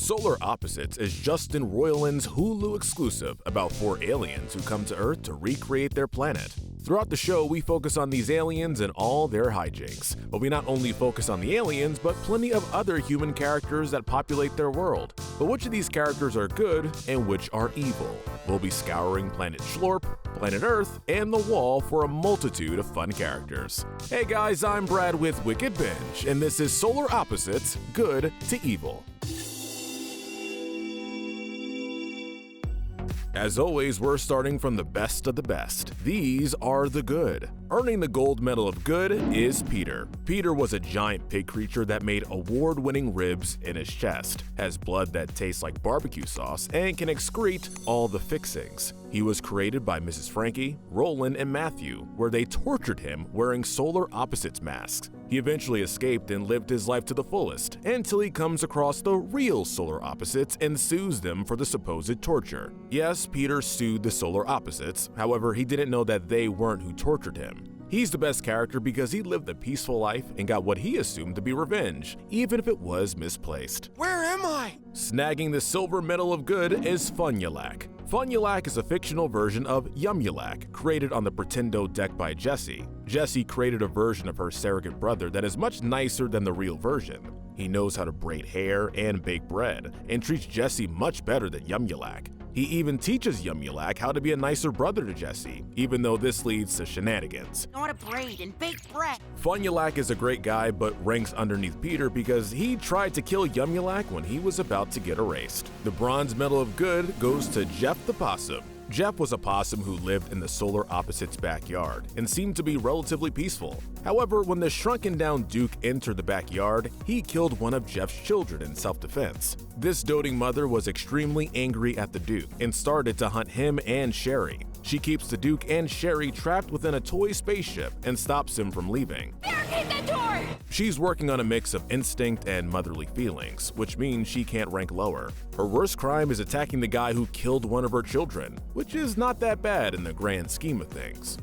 Solar Opposites is Justin Roiland's Hulu exclusive about 4 aliens who come to Earth to recreate their planet. Throughout the show, we focus on these aliens and all their hijinks, but we not only focus on the aliens, but plenty of other human characters that populate their world. But which of these characters are good and which are evil? We'll be scouring Planet Schlorp, Planet Earth, and The Wall for a multitude of fun characters. Hey guys, I'm Brad with Wicked Binge, and this is Solar Opposites, Good to Evil. As always, we're starting from the best of the best. These are the good. Earning the gold medal of good is Peter. Peter was a giant pig creature that made award-winning ribs in his chest, has blood that tastes like barbecue sauce, and can excrete all the fixings. He was created by Mrs. Frankie, Roland, and Matthew, where they tortured him wearing Solar Opposites masks. He eventually escaped and lived his life to the fullest, until he comes across the real Solar Opposites and sues them for the supposed torture. Yes, Peter sued the Solar Opposites, however, he didn't know that they weren't who tortured him. He's the best character because he lived a peaceful life and got what he assumed to be revenge, even if it was misplaced. Where am I? Snagging the silver medal of good is Funulac. Funulac is a fictional version of Yumulac, created on the Pretendo deck by Jessie. Jessie created a version of her surrogate brother that is much nicer than the real version. He knows how to braid hair and bake bread, and treats Jessie much better than Yumulac. He even teaches Yumulac how to be a nicer brother to Jessie, even though this leads to shenanigans. Know how to braid and bake bread. Funulac is a great guy, but ranks underneath Peter because he tried to kill Yumulac when he was about to get erased. The bronze medal of good goes to Jeff the Possum. Jeff was a possum who lived in the Solar Opposites' backyard and seemed to be relatively peaceful. However, when the shrunken-down Duke entered the backyard, he killed one of Jeff's children in self-defense. This doting mother was extremely angry at the Duke and started to hunt him and Sherry. She keeps the Duke and Sherry trapped within a toy spaceship and stops him from leaving. Barricade that door! She's working on a mix of instinct and motherly feelings, which means she can't rank lower. Her worst crime is attacking the guy who killed one of her children, which is not that bad in the grand scheme of things.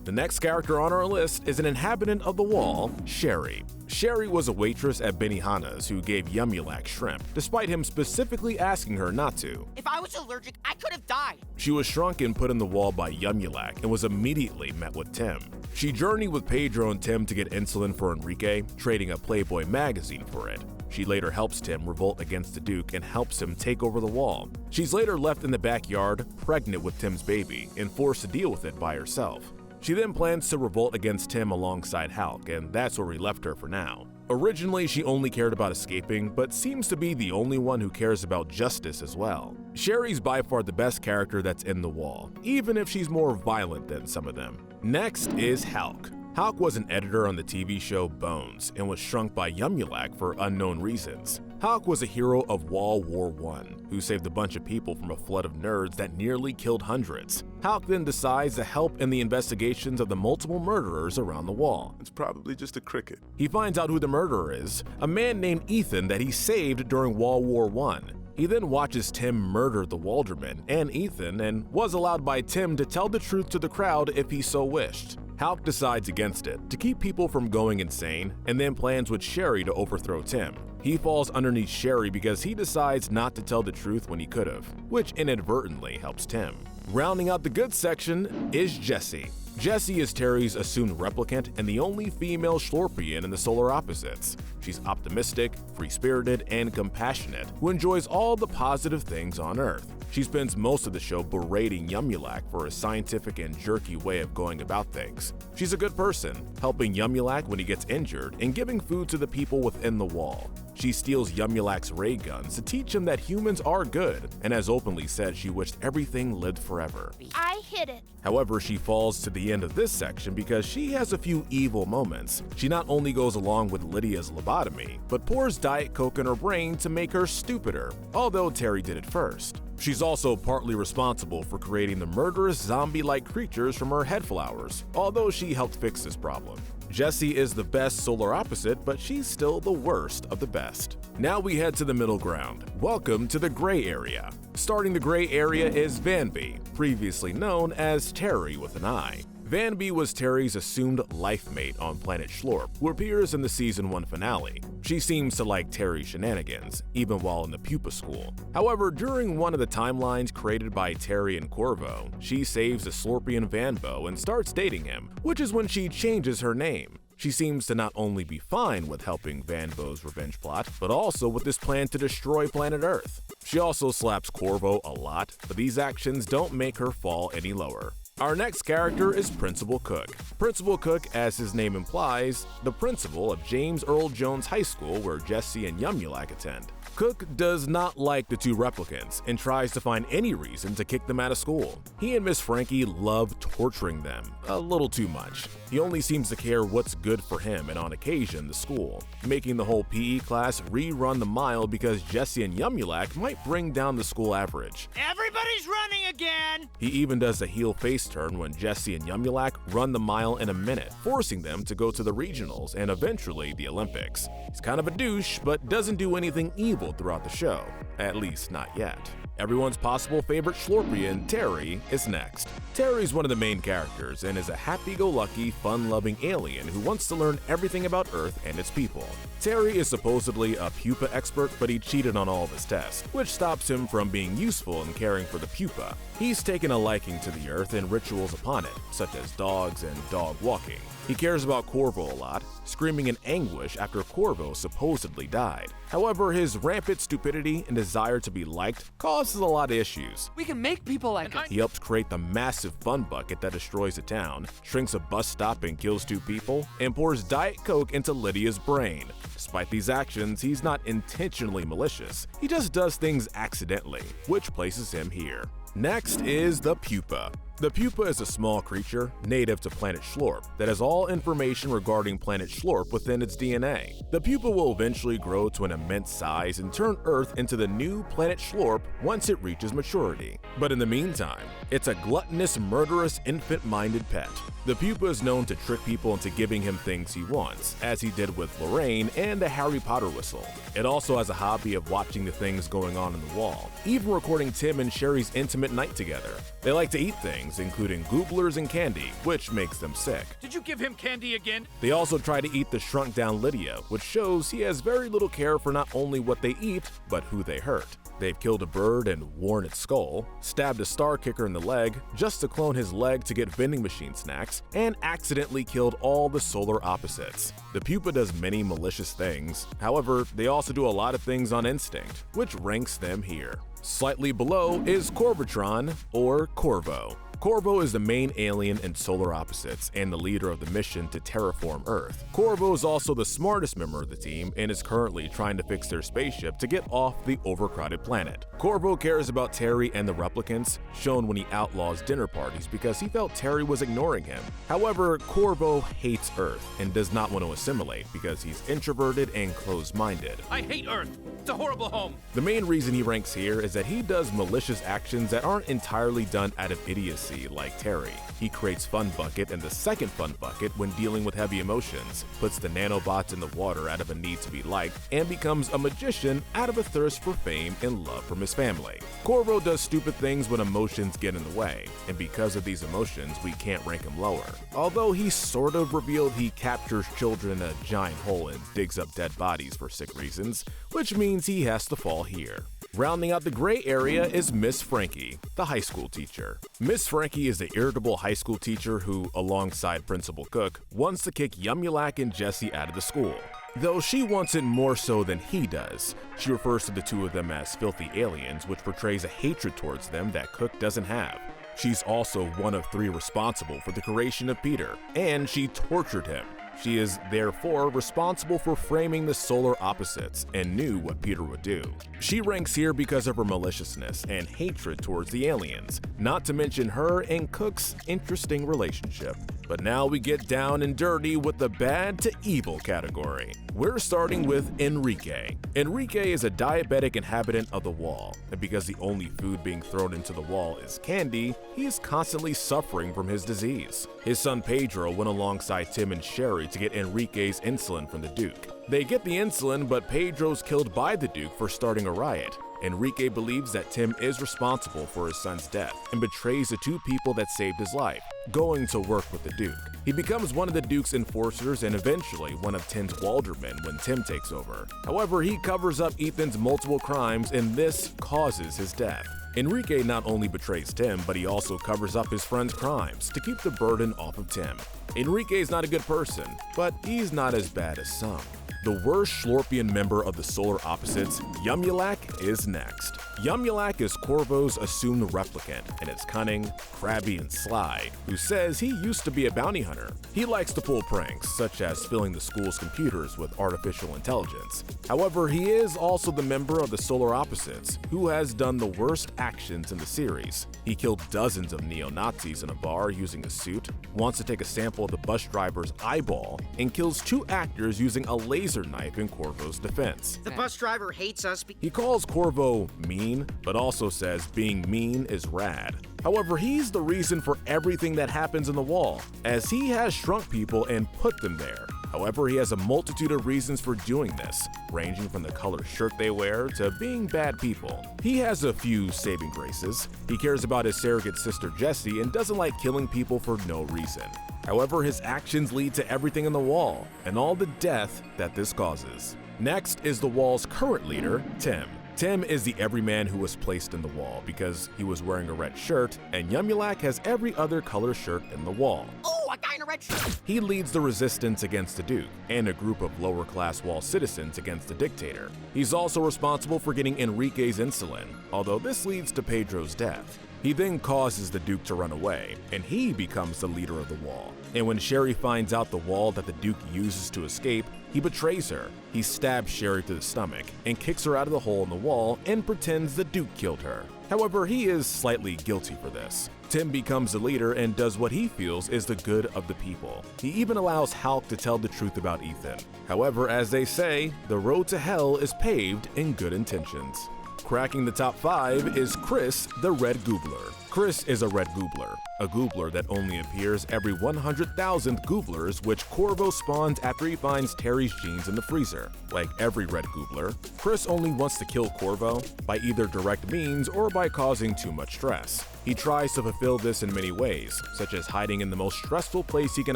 The next character on our list is an inhabitant of the Wall, Sherry. Sherry was a waitress at Benihana's who gave Yumulac shrimp, despite him specifically asking her not to. If I was allergic, I could have died. She was shrunk and put in the wall by Yumulac and was immediately met with Tim. She journeyed with Pedro and Tim to get insulin for Enrique, trading a Playboy magazine for it. She later helps Tim revolt against the Duke and helps him take over the Wall. She's later left in the backyard, pregnant with Tim's baby, and forced to deal with it by herself. She then plans to revolt against Tim alongside Hulk, and that's where we left her for now. Originally, she only cared about escaping, but seems to be the only one who cares about justice as well. Sherry's by far the best character that's in the Wall, even if she's more violent than some of them. Next is Hulk. Hulk was an editor on the TV show Bones and was shrunk by Yumulac for unknown reasons. Hulk was a hero of Wall War I, who saved a bunch of people from a flood of nerds that nearly killed hundreds. Hulk then decides to help in the investigations of the multiple murderers around the Wall. It's probably just a cricket. He finds out who the murderer is, a man named Ethan that he saved during Wall War I. He then watches Tim murder the Walderman and Ethan and was allowed by Tim to tell the truth to the crowd if he so wished. Hulk decides against it to keep people from going insane and then plans with Sherry to overthrow Tim. He falls underneath Sherry because he decides not to tell the truth when he could have, which inadvertently helps Tim. Rounding out the good section is Jessie. Jessie is Terry's assumed replicant and the only female Schlorpian in the Solar Opposites. She's optimistic, free-spirited, and compassionate, who enjoys all the positive things on Earth. She spends most of the show berating Yumulac for his scientific and jerky way of going about things. She's a good person, helping Yumulac when he gets injured and giving food to the people within the Wall. She steals Yumulac's ray guns to teach him that humans are good, and has openly said she wished everything lived forever. I hit it. However, she falls to the end of this section because she has a few evil moments. She not only goes along with Lydia's lobotomy, but pours Diet Coke in her brain to make her stupider, although Terry did it first. She's also partly responsible for creating the murderous zombie-like creatures from her head flowers, although she helped fix this problem. Jessie is the best Solar Opposite, but she's still the worst of the best. Now we head to the middle ground. Welcome to the gray area. Starting the gray area is Vanby, previously known as Terry with an I. Vanby was Terry's assumed life mate on Planet Schlorp, who appears in the Season 1 finale. She seems to like Terry's shenanigans, even while in the pupa school. However, during one of the timelines created by Terry and Corvo, she saves the Slorpian Vanbo and starts dating him, which is when she changes her name. She seems to not only be fine with helping Vanbo's revenge plot, but also with this plan to destroy planet Earth. She also slaps Corvo a lot, but these actions don't make her fall any lower. Our next character is Principal Cook. Principal Cook, as his name implies, the principal of James Earl Jones High School where Jesse and Yum-Yulack attend. Cook does not like the two replicants and tries to find any reason to kick them out of school. He and Miss Frankie love torturing them, a little too much. He only seems to care what's good for him and on occasion the school, making the whole PE class rerun the mile because Jesse and Yum-Yulack might bring down the school average. Everybody's running again! He even does a heel face turn when Jesse and Yum-Yulack run the mile in a minute, forcing them to go to the regionals and eventually the Olympics. He's kind of a douche, but doesn't do anything evil throughout the show, at least not yet. Everyone's possible favorite Schlorpian, Terry, is next. Terry's one of the main characters and is a happy-go-lucky, fun-loving alien who wants to learn everything about Earth and its people. Terry is supposedly a pupa expert, but he cheated on all of his tests, which stops him from being useful in caring for the pupa. He's taken a liking to the Earth and rituals upon it, such as dogs and dog walking. He cares about Corvo a lot, screaming in anguish after Corvo supposedly died. However, his rampant stupidity and desire to be liked causes a lot of issues. We can make people like us. He helps create the massive fun bucket that destroys a town, shrinks a bus stop and kills 2 people, and pours Diet Coke into Lydia's brain. Despite these actions, he's not intentionally malicious. He just does things accidentally, which places him here. Next is the pupa. The pupa is a small creature, native to Planet Schlorp, that has all information regarding Planet Schlorp within its DNA. The pupa will eventually grow to an immense size and turn Earth into the new Planet Schlorp once it reaches maturity. But in the meantime, it's a gluttonous, murderous, infant-minded pet. The pupa is known to trick people into giving him things he wants, as he did with Lorraine and the Harry Potter whistle. It also has a hobby of watching the things going on in the wall, even recording Tim and Sherry's intimate night together. They like to eat things, including gooblers and candy, which makes them sick. Did you give him candy again? They also try to eat the shrunk-down Lydia, which shows he has very little care for not only what they eat, but who they hurt. They've killed a bird and worn its skull, stabbed a star kicker in the leg just to clone his leg to get vending machine snacks, and accidentally killed all the solar opposites. The pupa does many malicious things, however, they also do a lot of things on instinct, which ranks them here. Slightly below is Corvotron, or Corvo. Corvo is the main alien in Solar Opposites and the leader of the mission to terraform Earth. Corvo is also the smartest member of the team and is currently trying to fix their spaceship to get off the overcrowded planet. Corvo cares about Terry and the replicants, shown when he outlaws dinner parties because he felt Terry was ignoring him. However, Corvo hates Earth and does not want to assimilate because he's introverted and closed-minded. I hate Earth. It's a horrible home. The main reason he ranks here is that he does malicious actions that aren't entirely done out of idiocy like Terry. He creates Fun Bucket and the second Fun Bucket when dealing with heavy emotions, puts the nanobots in the water out of a need to be liked, and becomes a magician out of a thirst for fame and love from his family. Corvo does stupid things when emotions get in the way, and because of these emotions, we can't rank him lower. Although he sort of revealed he captures children in a giant hole and digs up dead bodies for sick reasons, which means he has to fall here. Rounding out the gray area is Miss Frankie, the high school teacher. Miss Frankie is the irritable high school teacher who, alongside Principal Cook, wants to kick Yum-Yulack and Jesse out of the school. Though she wants it more so than he does. She refers to the two of them as filthy aliens, which portrays a hatred towards them that Cook doesn't have. She's also one of 3 responsible for the creation of Peter, and she tortured him. She is therefore responsible for framing the solar opposites and knew what Peter would do. She ranks here because of her maliciousness and hatred towards the aliens, not to mention her and Cook's interesting relationship. But now we get down and dirty with the bad to evil category. We're starting with Enrique. Enrique is a diabetic inhabitant of the wall, and because the only food being thrown into the wall is candy, he is constantly suffering from his disease. His son Pedro went alongside Tim and Sherry to get Enrique's insulin from the Duke. They get the insulin, but Pedro's killed by the Duke for starting a riot. Enrique believes that Tim is responsible for his son's death and betrays the two people that saved his life, going to work with the Duke. He becomes one of the Duke's enforcers and eventually one of Tim's Waldermen when Tim takes over. However, he covers up Ethan's multiple crimes and this causes his death. Enrique not only betrays Tim, but he also covers up his friend's crimes to keep the burden off of Tim. Enrique is not a good person, but he's not as bad as some. The worst Schlorpian member of the Solar Opposites, Yumulak, is next. Yumulak is Corvo's assumed replicant and is cunning, crabby, and sly, who says he used to be a bounty hunter. He likes to pull pranks, such as filling the school's computers with artificial intelligence. However, he is also the member of the Solar Opposites, who has done the worst actions in the series. He killed dozens of neo-Nazis in a bar using a suit, wants to take a sample of the bus driver's eyeball, and kills 2 actors using a laser knife in Corvo's defense. The bus driver hates us He calls Corvo mean, but also says being mean is rad. However, he's the reason for everything that happens in the wall, as he has shrunk people and put them there. However, he has a multitude of reasons for doing this, ranging from the color shirt they wear to being bad people. He has a few saving graces. He cares about his surrogate sister Jessie and doesn't like killing people for no reason. However, his actions lead to everything in the wall and all the death that this causes. Next is the wall's current leader, Tim. Tim is the everyman who was placed in the wall because he was wearing a red shirt, and Yumulak has every other color shirt in the wall. Oh, a guy in a red shirt! He leads the resistance against the Duke and a group of lower-class wall citizens against the dictator. He's also responsible for getting Enrique's insulin, although this leads to Pedro's death. He then causes the Duke to run away, and he becomes the leader of the wall. And when Sherry finds out the wall that the Duke uses to escape, he betrays her. He stabs Sherry to the stomach and kicks her out of the hole in the wall and pretends the Duke killed her. However, he is slightly guilty for this. Tim becomes the leader and does what he feels is the good of the people. He even allows Hulk to tell the truth about Ethan. However, as they say, the road to hell is paved in good intentions. Cracking the top 5 is Chris the Red Goobler. Chris is a red goobler, a goobler that only appears every 100,000th gooblers, which Corvo spawns after he finds Terry's genes in the freezer. Like every red goobler, Chris only wants to kill Corvo by either direct means or by causing too much stress. He tries to fulfill this in many ways, such as hiding in the most stressful place he can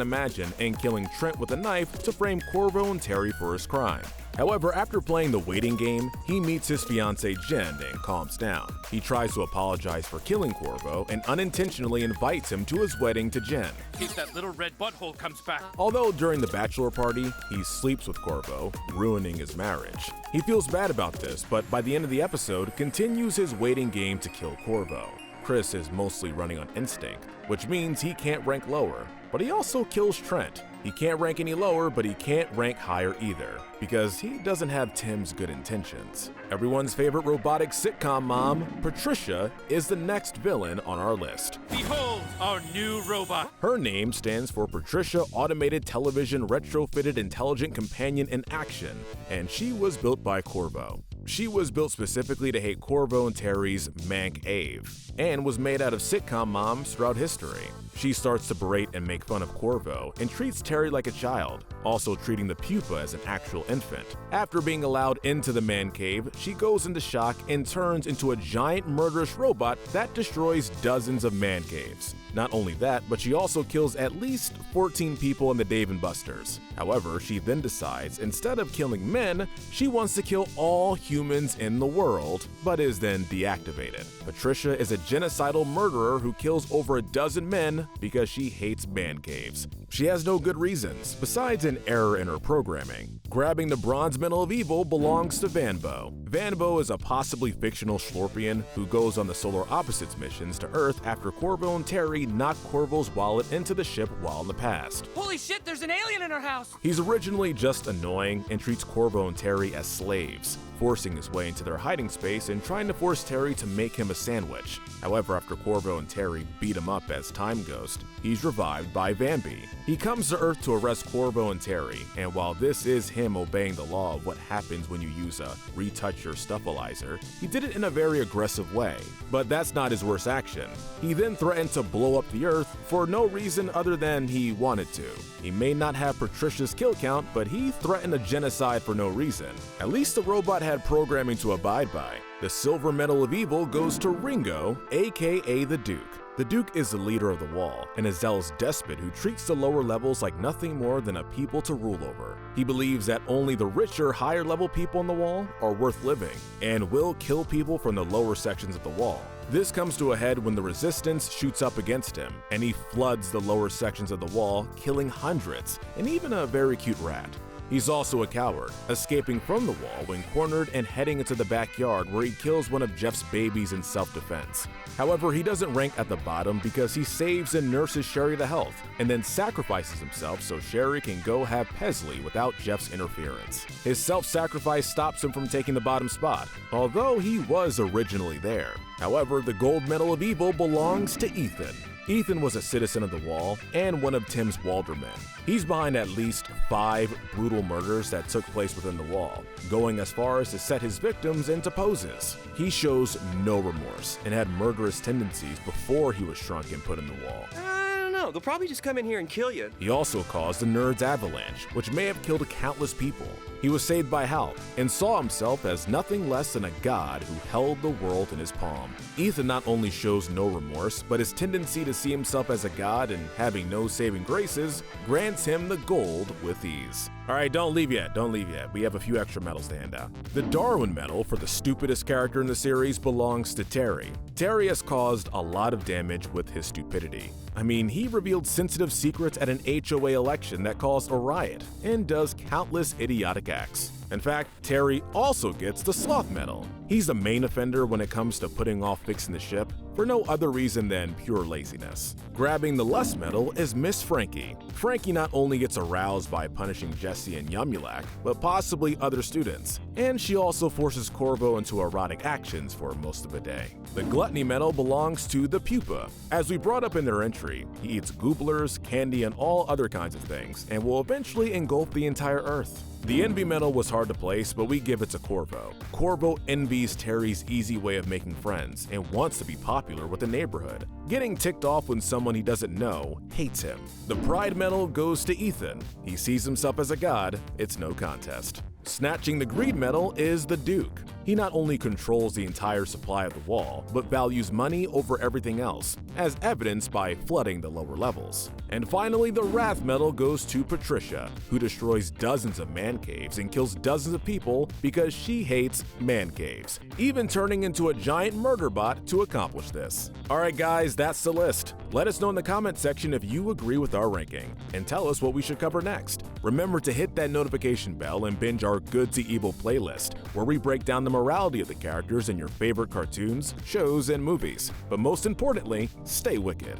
imagine and killing Trent with a knife to frame Corvo and Terry for his crime. However, after playing the waiting game, he meets his fiancée Jen and calms down. He tries to apologize for killing Corvo and unintentionally invites him to his wedding to Jen. In case that little red butthole comes back. Although during the bachelor party, he sleeps with Corvo, ruining his marriage. He feels bad about this, but by the end of the episode, continues his waiting game to kill Corvo. Chris is mostly running on instinct, which means he can't rank lower, but he also kills Trent. He can't rank any lower, but he can't rank higher either, because he doesn't have Tim's good intentions. Everyone's favorite robotic sitcom mom, Patricia, is the next villain on our list. Behold, our new robot. Her name stands for Patricia Automated Television Retrofitted Intelligent Companion in Action, and she was built by Corvo. She was built specifically to hate Corvo and Terry's Mank Ave, and was made out of sitcom moms throughout history. She starts to berate and make fun of Corvo and treats Terry like a child, also treating the pupa as an actual infant. After being allowed into the man cave, she goes into shock and turns into a giant murderous robot that destroys dozens of man caves. Not only that, but she also kills at least 14 people in the Dave & Buster's. However, she then decides instead of killing men, she wants to kill all humans in the world, but is then deactivated. Patricia is a genocidal murderer who kills over a dozen men because she hates man caves. She has no good reasons, besides an error in her programming. Grabbing the bronze medal of evil belongs to Vanbo. Vanbo is a possibly fictional Schlorpian who goes on the Solar Opposites missions to Earth after Corvo and Terry knock Corvo's wallet into the ship while in the past. Holy shit, there's an alien in our house! He's originally just annoying and treats Corvo and Terry as slaves, forcing his way into their hiding space and trying to force Terry to make him a sandwich. However, after Corvo and Terry beat him up as Time Ghost, he's revived by Vambi. He comes to Earth to arrest Corvo and Terry, and while this is him obeying the law of what happens when you use a retouch your stuffalizer, he did it in a very aggressive way. But that's not his worst action. He then threatened to blow up the Earth for no reason other than he wanted to. He may not have Patricia's kill count, but he threatened a genocide for no reason. At least the robot had programming to abide by. The silver medal of evil goes to Ringo, aka the Duke. The Duke is the leader of the Wall, and a zealous despot who treats the lower levels like nothing more than a people to rule over. He believes that only the richer, higher level people on the Wall are worth living, and will kill people from the lower sections of the Wall. This comes to a head when the Resistance shoots up against him, and he floods the lower sections of the Wall, killing hundreds, and even a very cute rat. He's also a coward, escaping from the Wall when cornered and heading into the backyard where he kills one of Jeff's babies in self-defense. However, he doesn't rank at the bottom because he saves and nurses Sherry to health, and then sacrifices himself so Sherry can go have Pesley without Jeff's interference. His self-sacrifice stops him from taking the bottom spot, although he was originally there. However, the gold medal of evil belongs to Ethan. Ethan was a citizen of the Wall and one of Tim's Waldermen. He's behind at least 5 brutal murders that took place within the Wall, going as far as to set his victims into poses. He shows no remorse and had murderous tendencies before he was shrunk and put in the Wall. I don't know, they'll probably just come in here and kill you. He also caused the Nerds Avalanche, which may have killed countless people. He was saved by Hal and saw himself as nothing less than a god who held the world in his palm. Ethan not only shows no remorse, but his tendency to see himself as a god and having no saving graces grants him the gold with ease. Alright, don't leave yet. We have a few extra medals to hand out. The Darwin medal for the stupidest character in the series belongs to Terry. Terry has caused a lot of damage with his stupidity. I mean, he revealed sensitive secrets at an HOA election that caused a riot, and does countless idiotic acts. In fact, Terry also gets the Sloth medal. He's the main offender when it comes to putting off fixing the ship, for no other reason than pure laziness. Grabbing the Lust medal is Miss Frankie. Frankie not only gets aroused by punishing Jesse and Yumulak, but possibly other students, and she also forces Corvo into erotic actions for most of the day. The Gluttony medal belongs to the Pupa. As we brought up in their entry, he eats gooblers, candy, and all other kinds of things, and will eventually engulf the entire Earth. The Envy medal was hard to place, but we give it to Corvo. Corvo envies Terry's easy way of making friends and wants to be popular with the neighborhood. Getting ticked off when someone he doesn't know hates him. The Pride medal goes to Ethan. He sees himself as a god, it's no contest. Snatching the Greed medal is the Duke. He not only controls the entire supply of the Wall, but values money over everything else, as evidenced by flooding the lower levels. And finally, the Wrath medal goes to Patricia, who destroys dozens of man caves and kills dozens of people because she hates man caves, even turning into a giant murder bot to accomplish this. Alright guys, that's the list. Let us know in the comment section if you agree with our ranking, and tell us what we should cover next. Remember to hit that notification bell and binge our Good to Evil playlist, where we break down the morality of the characters in your favorite cartoons, shows, and movies. But most importantly, stay wicked.